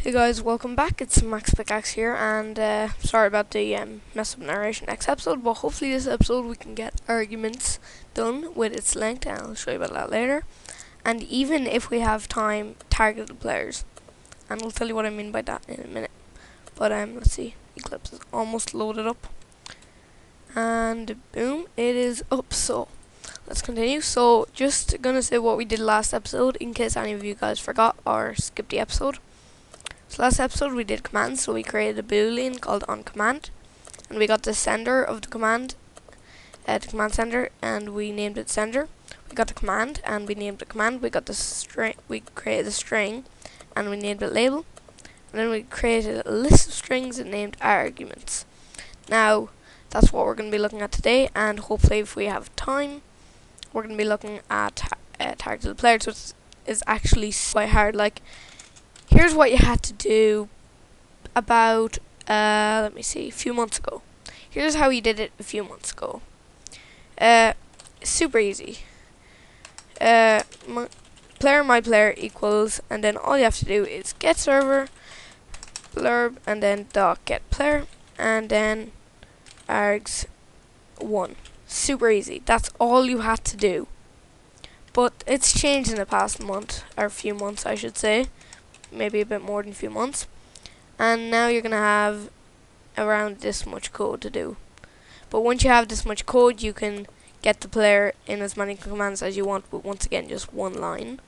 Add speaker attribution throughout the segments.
Speaker 1: Hey guys, welcome back. It's MaxPicAxe here, and sorry about the mess up narration next episode, but hopefully this episode we can get arguments done with its length, and I'll show you about that later. And even if we have time, targeted players, and I'll tell you what I mean by that in a minute. But let's see, Eclipse is almost loaded up, and boom, it is up. So let's continue. So just gonna say what we did last episode in case any of you guys forgot or skipped the episode. So last episode we did commands, so we created a boolean called onCommand, and we got the sender of the command, the command sender, and we named it sender. We got the command, and we named the command. We got the string, we created a string, and we named it label. And then we created a list of strings and named arguments. Now, that's what we're going to be looking at today, and hopefully if we have time, we're going to be looking at targeted players, which is actually quite hard. Like, here's what you had to do about, let me see, a few months ago. Here's how you did it a few months ago. Super easy. My player equals, and then all you have to do is get server, blurb, and then dot get player, and then args1. Super easy. That's all you had to do. But it's changed in the past month, or few months I should say. Maybe a bit more than a few months, and now you're gonna have around this much code to do. But once you have this much code, you can get the player in as many commands as you want, but once again just one line.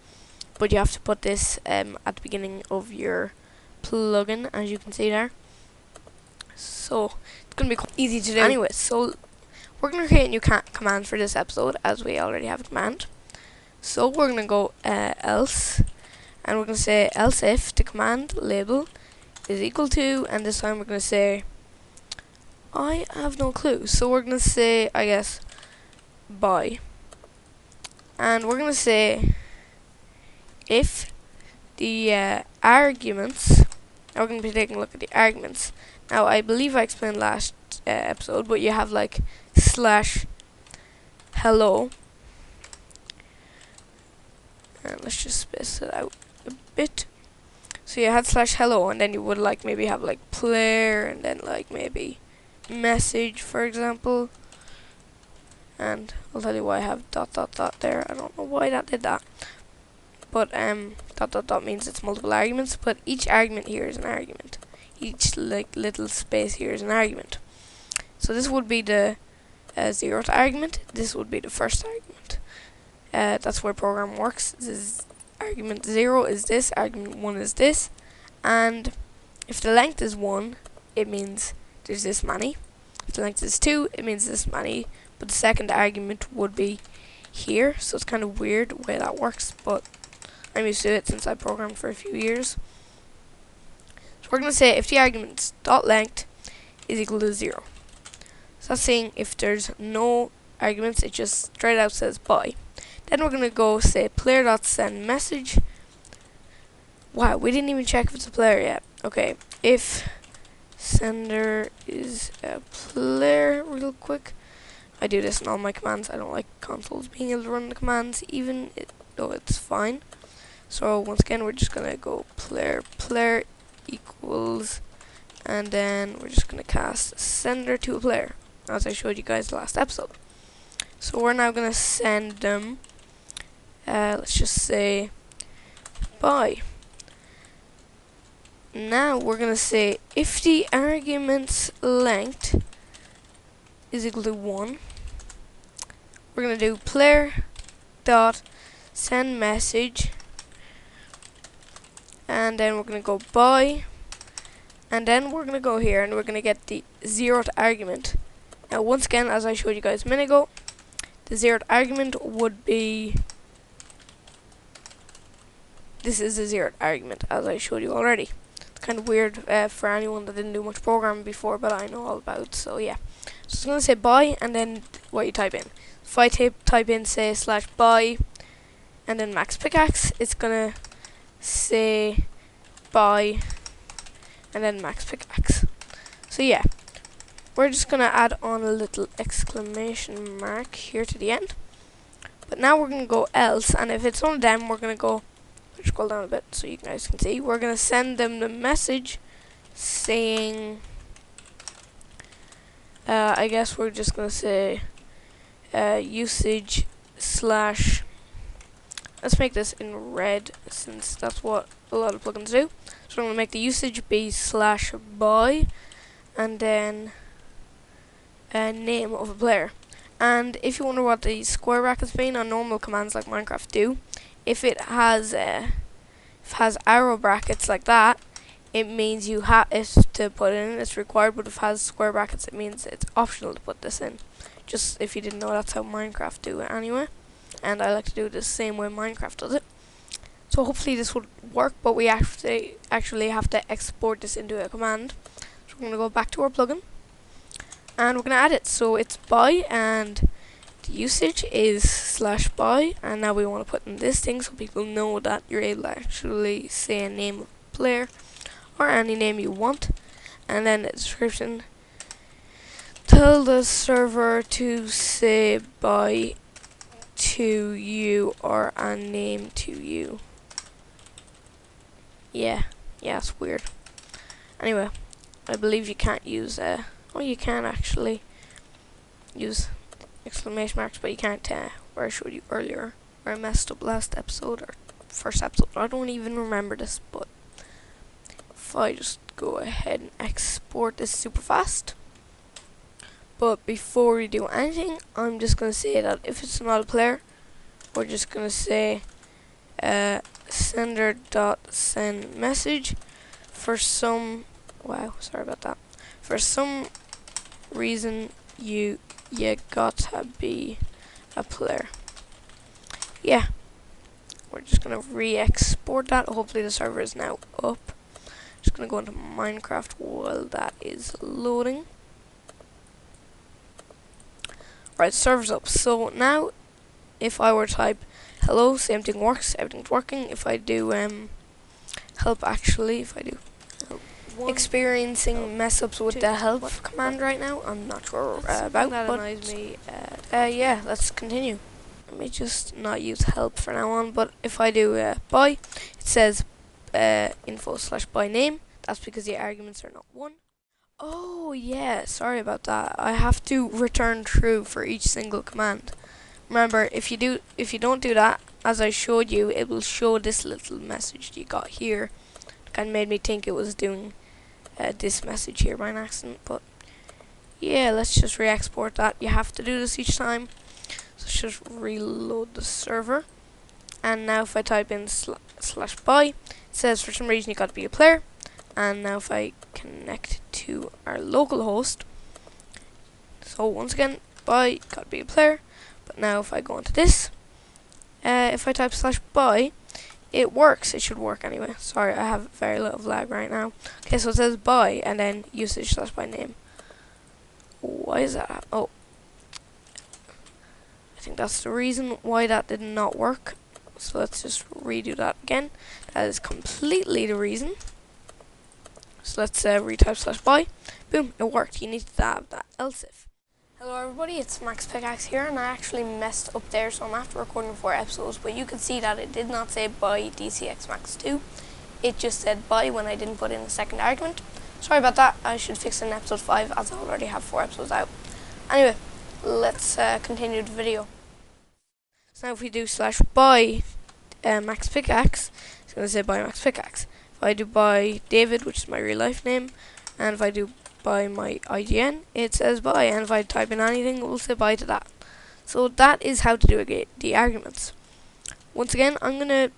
Speaker 1: But you have to put this at the beginning of your plugin, as you can see there. So it's gonna be quite easy to do. Anyway, so we're gonna create a new command for this episode, as we already have a command. So we're gonna go else. And we're going to say else if the command label is equal to, and this time we're going to say, I have no clue. So we're going to say, I guess, by. And we're going to say, if the arguments, we're going to be taking a look at the arguments. Now, I believe I explained last episode, but you have like /hello. And let's just space it out a bit. So you had /hello, and then you would like maybe have like player, and then like maybe message, for example. And I'll tell you why I have ... there. I don't know why that did that, but ... means it's multiple arguments, but each argument here is an argument. Each like little space here is an argument. So this would be the 0th argument. This would be the first argument. That's where program works. This is argument 0 is this, argument 1 is this, and if the length is 1, it means there's this many. If the length is 2, it means this many, but the second argument would be here, so it's kind of weird the way that works, but I'm used to it since I programmed for a few years. So we're going to say if the argument's dot length is equal to 0. So that's saying if there's no arguments, it just straight out says by. Then we're going to go say player.sendMessage. Wow, we didn't even check if it's a player yet. Okay, if sender is a player, real quick. I do this in all my commands. I don't like consoles being able to run the commands, even though it's fine. So once again, we're just going to go player equals, and then we're just going to cast sender to a player, as I showed you guys last episode. So we're now going to send them, let's just say, by. Now we're going to say, if the argument's length is equal to 1, we're going to do player dot send message, and then we're going to go by, and then we're going to go here, and we're going to get the 0th argument. Now once again, as I showed you guys a minute ago, the 0th argument would be, this is the 0th argument, as I showed you already. It's kind of weird for anyone that didn't do much programming before, but I know all about, so yeah. So it's going to say by, and then what you type in. If I type in, say, /by, and then MaxPicAxe, it's going to say by, and then MaxPicAxe. So yeah. We're just going to add on a little exclamation mark here to the end. But now we're going to go else, and if it's one of them, we're going to go I'll scroll down a bit so you guys can see. We're going to send them the message saying, I guess we're just going to say usage slash, let's make this in red since that's what a lot of plugins do. So I'm going to make the usage be /by and then name of a player. And if you wonder what the square brackets mean on normal commands like Minecraft do, if it has arrow brackets like that, it means you have to put in. It's required, but if it has square brackets, it means it's optional to put this in. Just if you didn't know, that's how Minecraft do it anyway. And I like to do it the same way Minecraft does it. So hopefully this would work, but we actually have to export this into a command. So we're going to go back to our plugin, and we're going to add it. So it's by, and the usage is /by, and now we want to put in this thing so people know that you're able to actually say a name of a player or any name you want. And then the description, tell the server to say bye to you or a name to you. Yeah, it's weird. Anyway, I believe you can't use you can actually use exclamation marks, but you can't where I showed you earlier, where I messed up last episode or first episode. I don't even remember this, but if I just go ahead and export this super fast. But before we do anything, I'm just gonna say that if it's not a player, we're just gonna say sender.send message. For some for some reason you gotta be a player. Yeah, we're just gonna re-export that. Hopefully the server is now up. Just gonna go into Minecraft while that is loading. Right, server's up. So now if I were to type hello, same thing works, everything's working. If I do help, actually, if I do experiencing mess ups with the help command right now, I'm not sure about, that but annoys me. Yeah, let's continue. Let me just not use help for now on, but if I do by, it says info /by name. That's because the arguments are not one. Oh yeah, sorry about that. I have to return true for each single command. Remember, if you don't do that, as I showed you, it will show this little message you got here. It kind of made me think it was doing this message here by an accident, but yeah, let's just re-export that. You have to do this each time. So let's just reload the server. And now if I type in /by, it says for some reason you got to be a player. And now if I connect to our local host, so once again, by, got to be a player. But now if I go into this, if I type /by, it works. It should work anyway. Sorry, I have very little lag right now. Okay, so it says by and then usage /by name. Why is that? Oh, I think that's the reason why that did not work. So let's just redo that again. That is completely the reason. So let's retype /by. Boom, it worked. You need to have that else if. Hello everybody, it's MaxPicAxe here, and I actually messed up there, so I'm after recording 4 episodes, but you can see that it did not say by DCXMax2. It just said by when I didn't put in a second argument. Sorry about that. I should fix it in episode 5 as I already have 4 episodes out. Anyway, let's continue the video. So now if we do /by MaxPicAxe, it's going to say by MaxPicAxe. If I do by David, which is my real life name, and if I do by my IGN, it says by, and if I type in anything, it will say by to that. So that is how to do the arguments. Once again, I'm gonna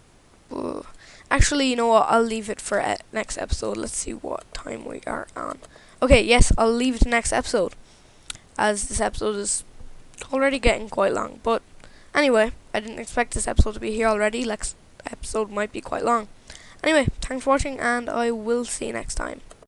Speaker 1: actually, you know what, I'll leave it for next episode. Let's see what time we are on. Okay, yes, I'll leave it to next episode, as this episode is already getting quite long. But anyway, I didn't expect this episode to be here already. Next episode might be quite long. Anyway, thanks for watching, and I will see you next time.